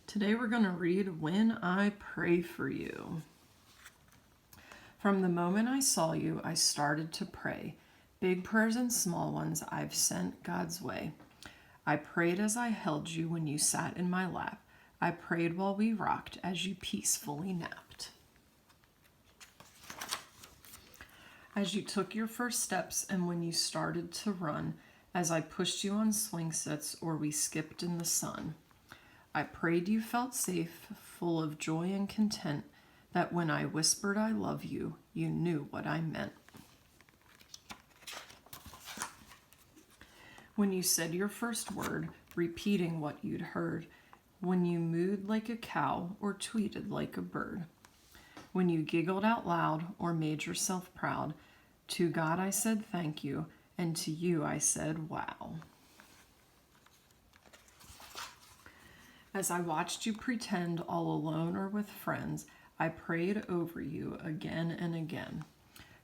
Today we're going to read When I Pray for You. From the moment I saw you, I started to pray. Big prayers and small ones I've sent God's way. I prayed as I held you when you sat in my lap. I prayed while we rocked as you peacefully napped. As you took your first steps and when you started to run, as I pushed you on swing sets or we skipped in the sun. I prayed you felt safe, full of joy and content, that when I whispered I love you, you knew what I meant. When you said your first word, repeating what you'd heard, when you mooed like a cow or tweeted like a bird, when you giggled out loud or made yourself proud, to God I said thank you, and to you I said wow. As I watched you pretend all alone or with friends, I prayed over you again and again.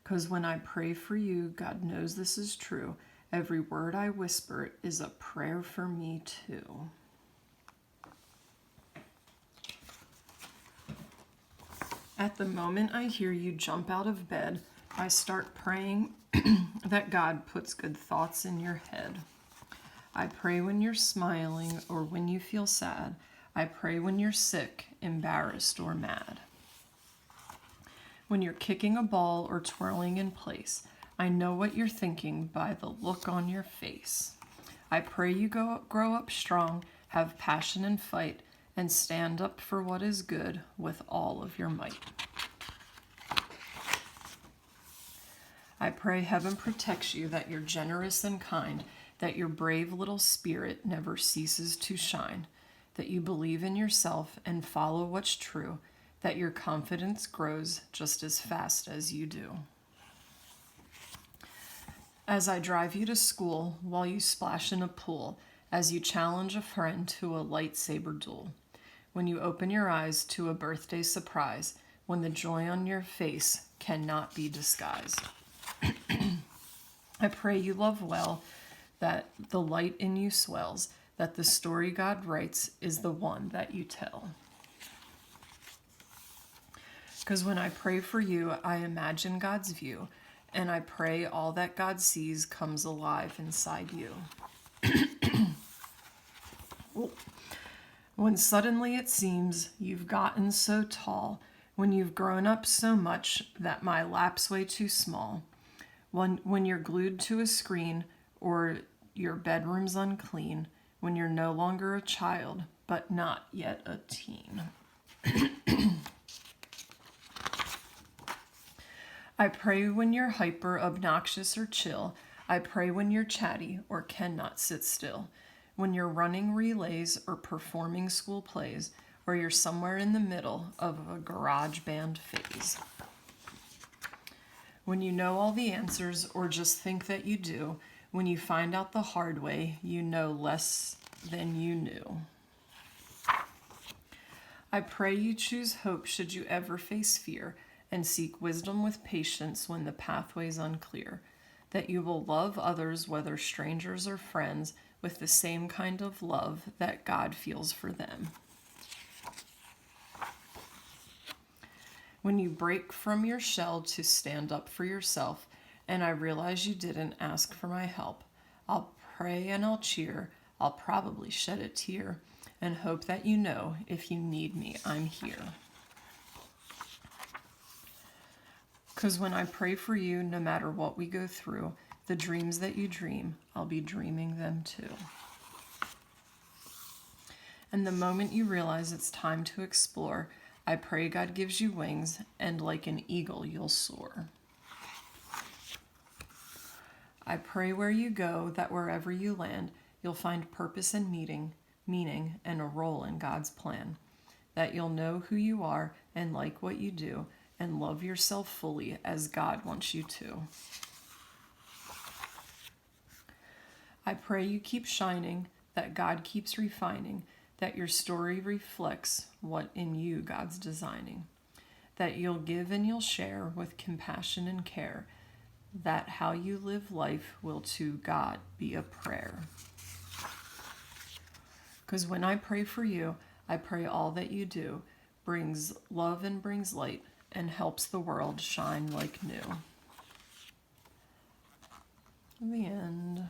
'Cause when I pray for you, God knows this is true. Every word I whisper is a prayer for me too. At the moment I hear you jump out of bed, I start praying that God puts good thoughts in your head. I pray when you're smiling or when you feel sad. I pray when you're sick, embarrassed, or mad. When you're kicking a ball or twirling in place, I know what you're thinking by the look on your face. I pray you grow up strong, have passion and fight, and stand up for what is good with all of your might. I pray heaven protects you, that you're generous and kind, that your brave little spirit never ceases to shine, that you believe in yourself and follow what's true, that your confidence grows just as fast as you do. As I drive you to school while you splash in a pool, as you challenge a friend to a lightsaber duel, when you open your eyes to a birthday surprise, when the joy on your face cannot be disguised. I pray you love well, that the light in you swells, that the story God writes is the one that you tell. Because when I pray for you, I imagine God's view, and I pray all that God sees comes alive inside you. When suddenly it seems you've gotten so tall, when you've grown up so much that my lap's way too small, when you're glued to a screen or your bedroom's unclean, when you're no longer a child, but not yet a teen. I pray when you're hyper, obnoxious, or chill. I pray when you're chatty or cannot sit still. When you're running relays or performing school plays, or you're somewhere in the middle of a garage band phase. When you know all the answers or just think that you do, when you find out the hard way, you know less than you knew. I pray you choose hope should you ever face fear, and seek wisdom with patience when the pathway's unclear, that you will love others, whether strangers or friends, with the same kind of love that God feels for them. When you break from your shell to stand up for yourself, and I realize you didn't ask for my help, I'll pray and I'll cheer, I'll probably shed a tear, and hope that you know if you need me, I'm here. 'Cause when I pray for you, no matter what we go through, the dreams that you dream, I'll be dreaming them too. And the moment you realize it's time to explore, I pray God gives you wings, and like an eagle you'll soar. I pray where you go, that wherever you land, you'll find purpose and meaning, and a role in God's plan. That you'll know who you are and like what you do, and love yourself fully as God wants you to. I pray you keep shining, that God keeps refining, that your story reflects what in you God's designing, that you'll give and you'll share with compassion and care, that how you live life will to God be a prayer. 'Cause when I pray for you, I pray all that you do brings love and brings light and helps the world shine like new. The end.